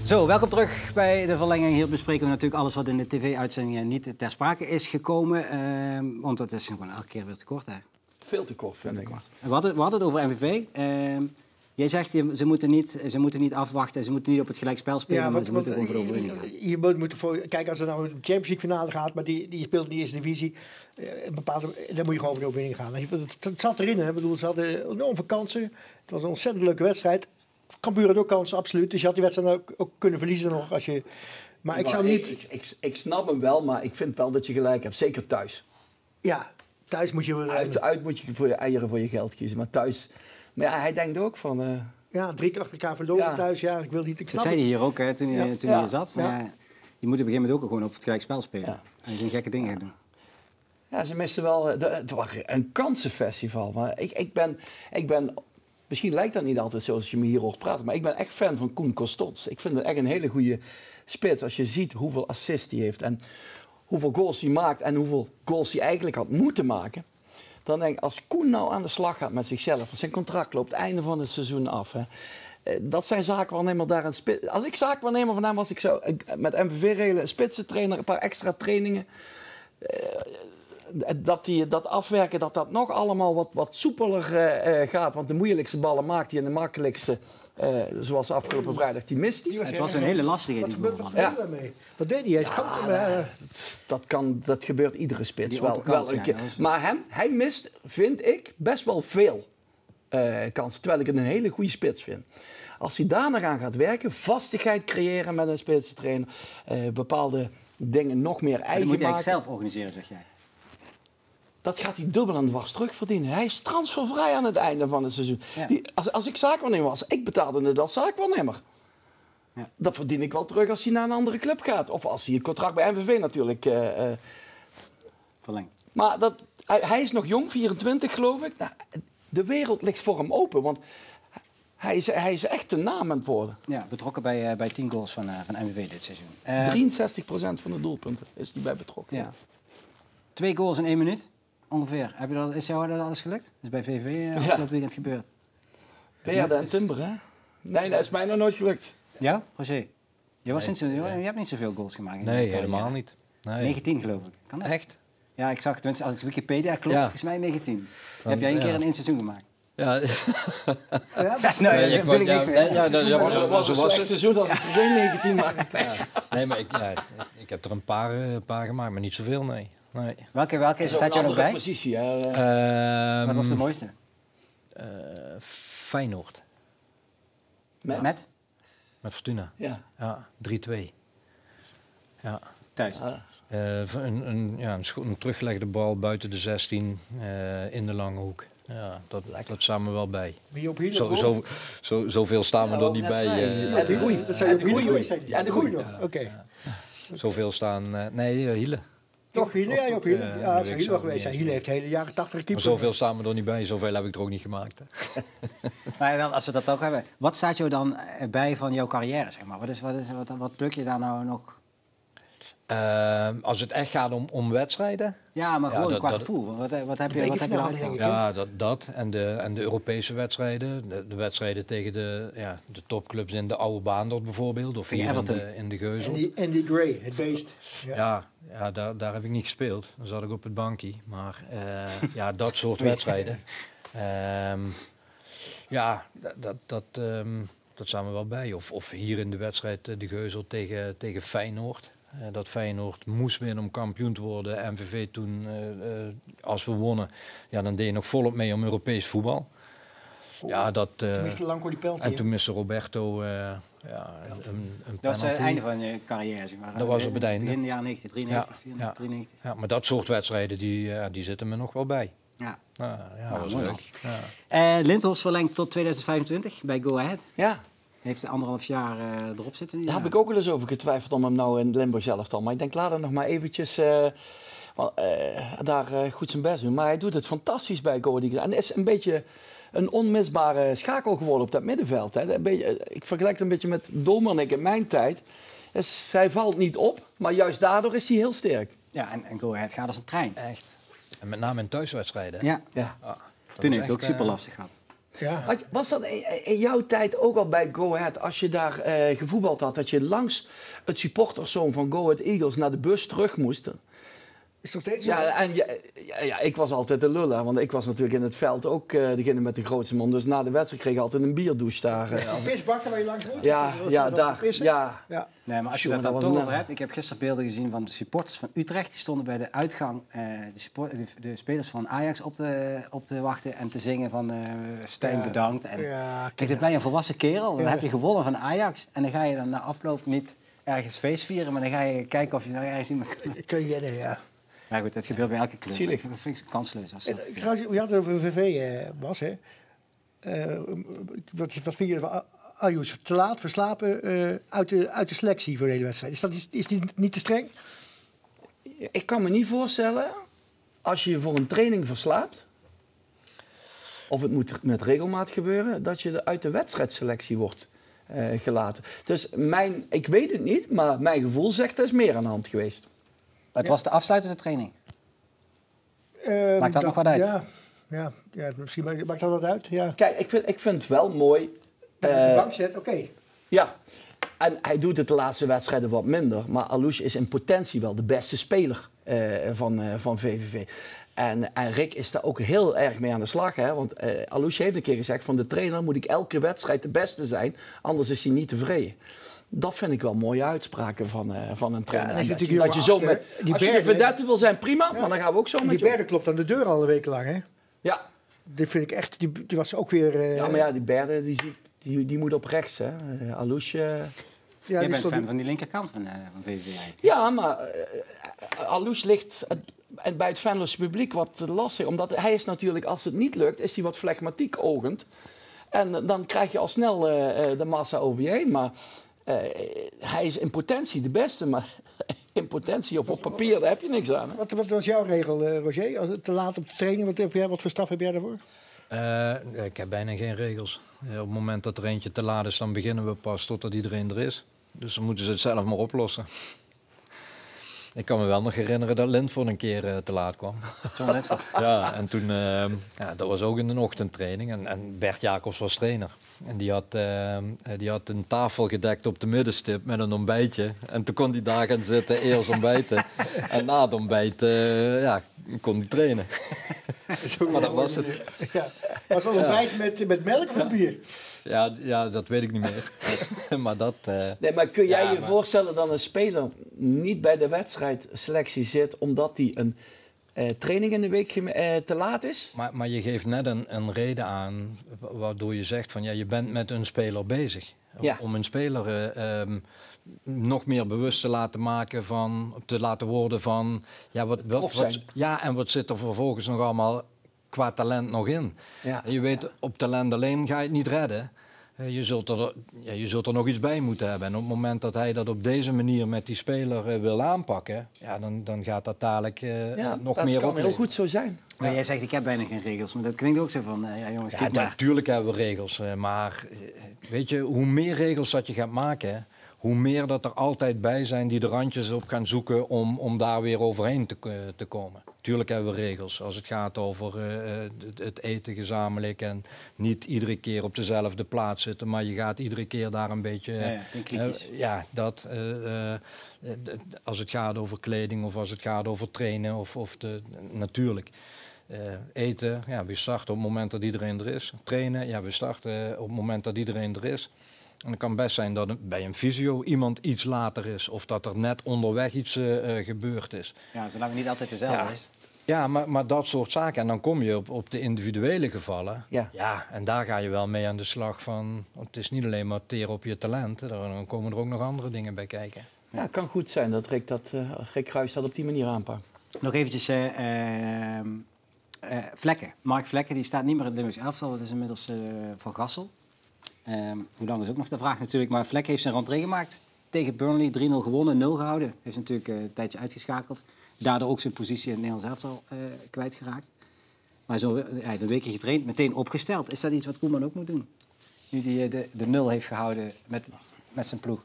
Zo, welkom terug bij de verlenging. Hier bespreken we natuurlijk alles wat in de tv-uitzendingen niet ter sprake is gekomen. Want dat is gewoon elke keer weer te kort, hè? Veel te kort, vind ik. We hadden het over MVV. Jij zegt, ze moeten niet afwachten, ze moeten niet op het gelijkspel spelen, Ja, maar ze moeten gewoon voor de overwinning gaan. Je moet kijk, als er nou een Champions League finale gaat, maar die speelt in de eerste divisie, dan moet je gewoon voor de overwinning gaan. Het zat erin, hè. Ik bedoel, ze hadden enorm veel kansen. Het was een ontzettend leuke wedstrijd. Cambuur had ook kansen, absoluut. Dus je had die wedstrijd ook kunnen verliezen nog als je... Maar ik zou niet... Ik snap hem wel, maar ik vind wel dat je gelijk hebt. Zeker thuis. Ja, thuis moet je... Uit moet je voor je eieren voor je geld kiezen. Maar thuis... Maar ja, hij denkt ook van... Ja, 3 keer achter elkaar verloren thuis. Ja, ik wil niet... Ik snap dat zei hij hier ook, hè, toen hij hier zat. Van, ja. Je moet op een gegeven moment ook gewoon op het gelijkspel spelen. Ja. En geen gekke dingen gaan doen. Ja, ze misten wel... Het was een kansenfestival. Maar ik ben... Misschien lijkt dat niet altijd zo als je me hier hoort praten, maar ik ben echt fan van Koen Kostots. Ik vind het echt een hele goede spits. Als je ziet hoeveel assists hij heeft en hoeveel goals hij maakt en hoeveel goals hij eigenlijk had moeten maken. Dan denk ik, als Koen nou aan de slag gaat met zichzelf, want zijn contract loopt het einde van het seizoen af. Hè, dat zijn zaakwaarnemer daar een spits. Als ik zaakwaarnemer van hem was, ik zou met MVV regelen, een spitsentrainer, een paar extra trainingen. Dat afwerken, dat nog allemaal wat soepeler gaat. Want de moeilijkste ballen maakt hij en de makkelijkste, zoals afgelopen vrijdag, die mist hij. Het was een hele lastige. Wat gebeurde daarmee? Wat deed hij? Dat gebeurt iedere spits wel een keer. Ja, maar hij mist, vind ik, best wel veel kansen. Terwijl ik het een hele goede spits vind. Als hij daar nog aan gaat werken, vastigheid creëren met een spitsentrainer, bepaalde dingen nog meer eigen maken. Dat moet hij eigenlijk zelf organiseren, zeg jij. Dat gaat hij dubbel en dwars terug verdienen. Hij is transfervrij aan het einde van het seizoen. Ja. Als ik zaakwaarnemer was, ik betaalde het als zaakwaarnemer. Ja. Dat verdien ik wel terug als hij naar een andere club gaat. Of als hij een contract bij MVV natuurlijk verlengt. Maar hij is nog jong, 24 geloof ik. Nou, de wereld ligt voor hem open, want hij is echt een naam aan het worden. Ja, betrokken bij 10 goals van MVV dit seizoen. 63% van de doelpunten is hij bij betrokken. Ja. 2 goals in 1 minuut, ongeveer. Is jou dat alles gelukt? Dat is bij VV afgelopen weekend gebeurd. Beerde en Timber, hè? Nee, dat is mij nog nooit gelukt. Ja, Roger? Je hebt niet zoveel goals gemaakt. Nee, helemaal niet. Nee. 19 geloof ik. Kan dat? Echt? Ja, ik zag, tenminste, als ik Wikipedia klopt, volgens mij 19. Dat heb jij een keer in 1 seizoen gemaakt. Ja. Nee, daar heb ik niks mee. Dat was een slecht seizoen dat ik er geen 19 maakte. Nee, maar ik heb er een paar gemaakt, maar niet zoveel, nee. Welke staat jou nog bij? Positie, Wat was de mooiste? Feyenoord. Met? Met Fortuna. Ja. Ja, 3-2. Ja. Thuis. Een teruggelegde bal buiten de 16 in de lange hoek. Ja, dat staan we wel bij. Zoveel staan we er niet bij. Die groei. Dat zijn de groei. Ja, de groei nog. Oké. Zoveel staan... nee, Hiele. Toch Hiele? Ja, ook Hiele. Ja, dat zou Hiele geweest zijn. Hiele heeft de hele jaren 80 gekiept. Maar zoveel staan we er niet bij. Zoveel heb ik er ook niet gemaakt. Maar wel, als we dat ook hebben. Wat staat jou dan bij van jouw carrière, zeg maar? Wat pluk je daar nou nog? Als het echt gaat om wedstrijden... Ja, maar gewoon qua gevoel. Wat heb je altijd gehad? Ja, dat en de Europese wedstrijden. De wedstrijden tegen de topclubs in de oude Baandort bijvoorbeeld. Of hier in de Geuzel. En die Gray, het beest. Ja, daar heb ik niet gespeeld. Dan zat ik op het bankje. Maar dat soort wedstrijden. Dat staan we wel bij. Of hier in de wedstrijd de Geuzel tegen Feyenoord. Dat Feyenoord moest winnen om kampioen te worden. MVV toen, als we wonnen, dan deed je nog volop mee om Europees voetbal. Ja, toen miste Lanco die penalty. En toen miste Roberto een dat was het einde van je carrière, zeg maar. Dat was op het einde. In de jaren 90, 93, 93. Ja, maar dat soort wedstrijden, die zitten me nog wel bij. Ja. Dat was leuk. Ja. Lindhorst verlengt tot 2025 bij Go Ahead. Ja. Heeft 1,5 jaar erop zitten. Daar heb ik ook wel eens over getwijfeld om hem nou in Limburg zelf al. Maar ik denk, laat hem nog maar eventjes daar goed zijn best doen. Maar hij doet het fantastisch bij Go Ahead. En is een beetje een onmisbare schakel geworden op dat middenveld. Hè. Ik vergelijk het een beetje met Dolmanek in mijn tijd. Dus hij valt niet op, maar juist daardoor is hij heel sterk. Ja, en Go Ahead gaat als een trein. Echt. En met name in thuiswedstrijden. Ja. Toen heeft het ook super lastig gehad. Ja. Was dat in jouw tijd ook al bij Go Ahead, als je daar gevoetbald had, dat je langs het supporterszoon van Go Ahead Eagles naar de bus terug moest? Is nog steeds zo? Ja, en ik was altijd de lul, hè, want ik was natuurlijk in het veld ook degene met de grootste mond. Dus na de wedstrijd kreeg ik altijd een bierdouche daar. Visbakken waar je langs moet? Ja, daar. Ja. Ja. Nee, maar als je Jongen, het dat daar was toch over hebt, ik heb gisteren beelden gezien van de supporters van Utrecht. Die stonden bij de uitgang de spelers van Ajax op te wachten en te zingen van Stijn bedankt. En Ja, kijk, dan ben je een volwassen kerel, dan heb je gewonnen van Ajax. En dan ga je dan na afloop niet ergens feest vieren, maar dan ga je kijken of je nou ergens iemand kan. kun je ja. Maar goed, dat gebeurt bij elke club. Zielig. Dat vind ik kansloos. Als dat gebeurt. Trouwens, we hadden het over VV, Bas. Hè? Wat vind je van Ayouz te laat, verslapen uit de selectie voor de hele wedstrijd? Is die niet te streng? Ik kan me niet voorstellen, als je je voor een training verslaapt, of het moet met regelmaat gebeuren, dat je uit de wedstrijdselectie wordt gelaten. Dus ik weet het niet, maar mijn gevoel zegt er is meer aan de hand geweest. Het was de afsluitende training. Maakt dat nog wat uit? Ja, misschien maakt dat wat uit. Ja. Kijk, ik vind het wel mooi. Dat je op de bank zet, oké. Ja, en hij doet het de laatste wedstrijden wat minder. Maar Alouche is in potentie wel de beste speler van VVV. En Rick is daar ook heel erg mee aan de slag. Hè? Want Alouche heeft een keer gezegd, van de trainer moet ik elke wedstrijd de beste zijn. Anders is hij niet tevreden. Dat vind ik wel mooie uitspraken van een trainer. Ja, dat je zo met, als je de vedette wil zijn, prima. Maar dan gaan we ook zo met Die je. Berde klopt aan de deur al een week lang, hè? Ja. Die vind ik echt, die was ook weer... Ja, maar ja, die Berde, die moet op rechts, hè. Alouche... Ja, Je bent fan van die linkerkant van VVV. Ja, maar Alouche ligt bij het Venlose publiek wat lastig. Omdat hij is natuurlijk, als het niet lukt, is hij wat flegmatiek ogend. En dan krijg je al snel de massa over je heen. Maar hij is in potentie de beste, maar in potentie of op papier, daar heb je niks aan. Hè? Wat was jouw regel, Roger? Als het te laat op de training, wat voor staf heb jij daarvoor? Ik heb bijna geen regels. Op het moment dat er eentje te laat is, dan beginnen we pas totdat iedereen er is. Dus dan moeten ze het zelf maar oplossen. Ik kan me wel nog herinneren dat Lindvoort een keer te laat kwam. John Lindvoort. Ja, en toen, dat was ook in de ochtendtraining. En Bert Jacobs was trainer. En die had een tafel gedekt op de middenstip met een ontbijtje. En toen kon hij daar gaan zitten, eerst ontbijten. En na het ontbijt kon hij trainen. Maar dat was het. Ja. Was dat ontbijt met melk of bier? Ja, dat weet ik niet meer. Maar dat... Nee, maar kun jij je voorstellen dat een speler niet bij de wedstrijdselectie zit omdat hij een training in de week te laat is? Maar je geeft net een reden aan waardoor je zegt van ja, je bent met een speler bezig. Ja. Om een speler nog meer bewust te laten worden van ja, wat zit er vervolgens nog allemaal qua talent nog in. Ja. Je weet, op talent alleen ga je het niet redden. Je zult er nog iets bij moeten hebben. En op het moment dat hij dat op deze manier met die speler wil aanpakken, ja, dan gaat dat dadelijk nog meer opleveren. Dat kan heel goed zo zijn. Maar jij zegt, ik heb bijna geen regels, maar dat klinkt ook zo van, ja jongens, Ja, kijk maar. natuurlijk hebben we regels, maar weet je, hoe meer regels dat je gaat maken, hoe meer dat er altijd bij zijn die de randjes op gaan zoeken om daar weer overheen te komen. Tuurlijk hebben we regels als het gaat over het eten gezamenlijk en niet iedere keer op dezelfde plaats zitten, maar je gaat iedere keer daar een beetje... als het gaat over kleding of als het gaat over trainen natuurlijk. Eten, ja, we starten op het moment dat iedereen er is. Trainen, ja, we starten op het moment dat iedereen er is. En het kan best zijn dat bij een fysio iemand iets later is of dat er net onderweg iets gebeurd is. Ja, zolang het niet altijd dezelfde is. Ja, maar dat soort zaken. En dan kom je op de individuele gevallen. Ja, en daar ga je wel mee aan de slag van. Want het is niet alleen maar teren op je talent. Dan komen er ook nog andere dingen bij kijken. Ja, het kan goed zijn dat Rick Kruijs dat op die manier aanpakt. Nog eventjes Vlekken. Mark Vlekken, die staat niet meer in het Limburgs elftal. Dat is inmiddels Van Gassel. Hoe lang is ook nog de vraag natuurlijk. Maar Vlekken heeft zijn rentree gemaakt. Tegen Burnley 3-0 gewonnen, 0 gehouden. Hij is natuurlijk een tijdje uitgeschakeld. Daardoor ook zijn positie in het Nederlands elftal kwijtgeraakt. Maar hij heeft een weekje getraind, meteen opgesteld. Is dat iets wat Koeman ook moet doen? Nu hij de 0 heeft gehouden met zijn ploeg.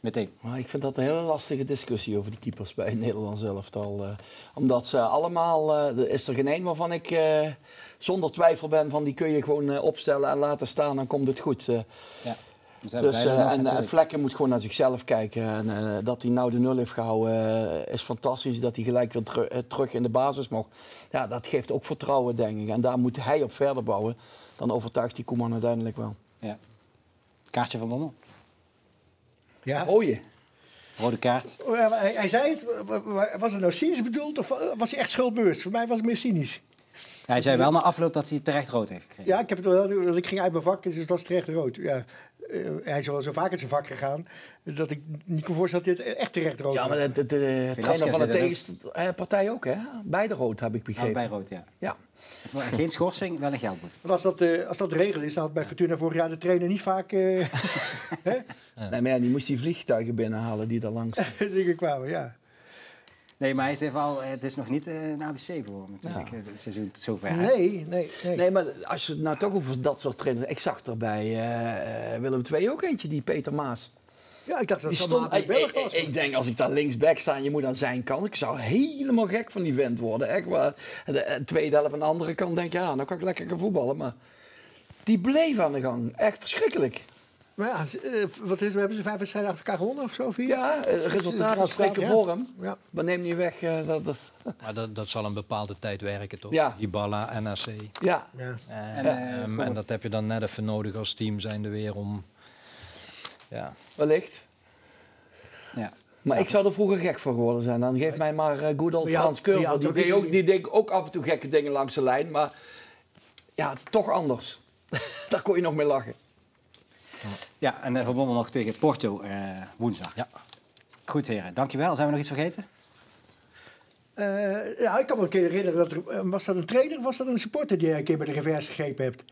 Meteen. Maar ik vind dat een hele lastige discussie over die keepers bij Nederland elftal. Omdat ze allemaal, er is er geen één waarvan ik zonder twijfel ben van die kun je gewoon opstellen en laten staan, dan komt het goed. Ja. Dus, Vlekken moet gewoon naar zichzelf kijken. En dat hij nou de 0 heeft gehouden is fantastisch. Dat hij gelijk weer terug in de basis mocht. Ja, dat geeft ook vertrouwen, denk ik. En daar moet hij op verder bouwen. Dan overtuigt die Koeman uiteindelijk wel. Ja. Kaartje van Bommel. Ja. Rode. Rode kaart. Hij zei het, was het nou cynisch bedoeld of was hij echt schuldbewust? Voor mij was het meer cynisch. Hij zei wel na afloop dat hij terecht rood heeft gekregen. Ja, ik heb het wel, ik ging uit mijn vak, dus het was terecht rood. Ja. Hij is wel zo vaak uit zijn vak gegaan, dat ik niet kon voorstellen dat dit echt terecht rood was. Ja, maar de trainer van de tegenpartij ook, hè? Beide rood, heb ik begrepen. Bij rood, ja. Ja. Geen schorsing, wel een geldboete. Want als dat de regel is, dan had bij Fortuna vorig jaar de trainer niet vaak Nee, maar ja, die moest die vliegtuigen binnenhalen die daar langs dingen kwamen, ja. Nee, maar hij zei wel, het is nog niet een ABC voor hem natuurlijk, het seizoen tot zover. Nee. Nee, maar als je het nou toch over dat soort trainers... Ik zag er bij Willem II ook eentje, die Peter Maas. Ja, ik dacht dat Die het stond, allemaal was. ik denk, als ik daar linksback sta en je moet aan zijn kant... Ik zou helemaal gek van die vent worden. Echt, maar de tweede helft aan de andere kant denk je... Ja, nou kan ik lekker gaan voetballen, maar... Die bleef aan de gang. Echt verschrikkelijk. Maar ja, wat is, we hebben ze 5 wedstrijden achter elkaar gewonnen of zo? 4? Ja, resultaten spreken voor hem. Ja. Maar neem niet weg Maar dat zal een bepaalde tijd werken, toch? Ja. Hiballa, NAC. Ja. Ja. En dat heb je dan net even nodig als team zijnde weer om... Ja. Wellicht. Ja. Maar ik zou er vroeger gek voor geworden zijn. Dan geef mij maar good old Ja, Frans Curver. ja, Die deed ook af en toe gekke dingen langs de lijn. Maar ja, toch anders. Daar kon je nog mee lachen. Ja, en Van Bommel nog tegen Porto woensdag. Ja. Goed heren, dankjewel. Zijn we nog iets vergeten? Ja, ik kan me een keer herinneren, was dat een trainer of was dat een supporter die jij een keer bij de reverse gegrepen hebt?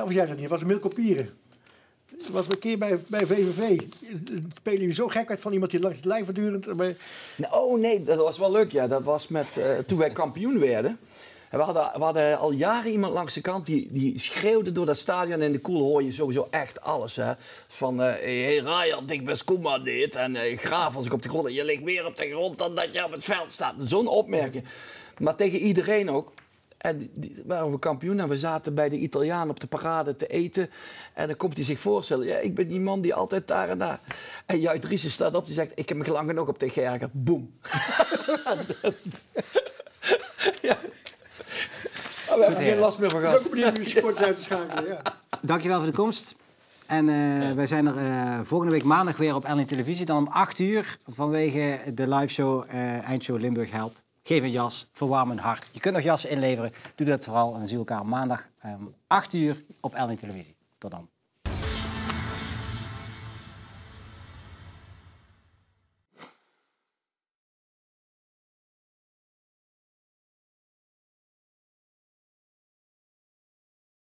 Of jij dat niet? Was het Milko Pieren? Dat was een keer bij VVV. Spelen jullie zo gek uit van iemand die langs de lijn voortdurend... Oh nee, dat was wel leuk. Ja. Dat was met, toen wij kampioen werden. En we hadden al jaren iemand langs de kant die schreeuwde door dat stadion. En in de koel hoor je sowieso echt alles. Hè. Van, hey Ryan, ik ben Koeman dit. En Graaf als ik op de grond... Je ligt meer op de grond dan dat je op het veld staat. Zo'n opmerking. Maar tegen iedereen ook. En waren we kampioen en we zaten bij de Italiaan op de parade te eten. En dan komt hij zich voorstellen. Ja, ik ben die man die altijd daar en daar. En Juit Driessen staat op die zegt... Ik heb me lang genoeg op tegen geërgerd. Boem. Ja. Oh, we hebben er geen last meer van Dat is gehad. ook een manier om je supporters uit te schakelen, ja. Dankjewel voor de komst. En wij zijn er volgende week maandag weer op LN Televisie. Dan om 8 uur vanwege de liveshow Eindshow Limburg Held. Geef een jas, verwarm een hart. Je kunt nog jassen inleveren. Doe dat vooral en dan zien we elkaar maandag om 8 uur op LN Televisie. Tot dan.